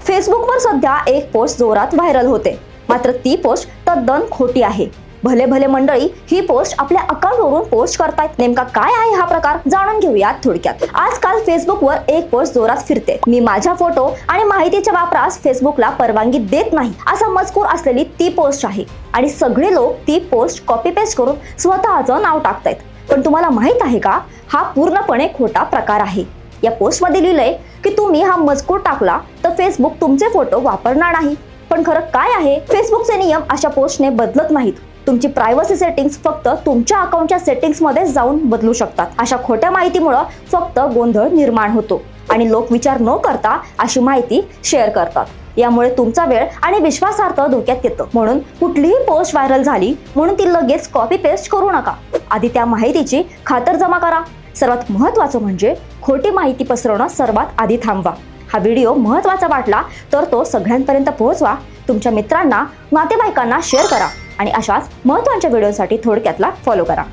फेसबुकवर सध्या एक पोस्ट जोरात व्हायरल होते, मात्र ती पोस्ट तद्दन खोटी आहे। भले भले मंडळी ही पोस्ट आपल्या अकाउंटवरून पोस्ट करतायत। नेमका काय आहे हा प्रकार जाणून घेऊयात थोडक्यात। आजकाल फेसबुकवर एक पोस्ट जोरात फिरते, मी माझ्या फोटो आणि माहितीच्या वापरास फेसबुकला परवानगी देत नाही असा मजकूर असलेली ती पोस्ट आहे आणि सगळे लोक ती पोस्ट कॉपी पेस्ट करून स्वतःचं नाव टाकतायत। पण तुम्हाला माहित आहे का, हा पूर्णपणे खोटा प्रकार आहे। या पोस्टमध्ये लिहिलंय की तुम्ही हा मजकूर टाकला तर फेसबुक तुमचे फोटो वापरणार नाही। पण खरं काय आहे, फेसबुकचे नियम अशा पोस्टने बदलत नाहीत। तुमची प्रायव्हसी सेटिंग्स फक्त तुमच्या अकाउंटच्या सेटिंग्स मध्ये जाऊन बदलू शकतात। अशा खोट्या माहितीमुळे फक्त गोंधळ निर्माण होतो आणि लोक विचार न करता अशी माहिती शेअर करतात। यामुळे तुमचा वेळ आणि विश्वासार्हता धोक्यात येतं। म्हणून कुठलीही पोस्ट व्हायरल झाली म्हणून ती लगेच कॉपी पेस्ट करू नका। आधी त्या माहितीची खातरजमा करा। सर्वात महत्त्वाचं म्हणजे खोटी माहिती पसरवणं सर्वात आधी थांबवा। हा व्हिडिओ महत्त्वाचा वाटला तर तो सगळ्यांपर्यंत पोहोचवा, तुमच्या मित्रांना, नातेवाईकांना शेअर करा आणि अशाच महत्त्वाच्या व्हिडिओसाठी थोडक्यातला फॉलो करा।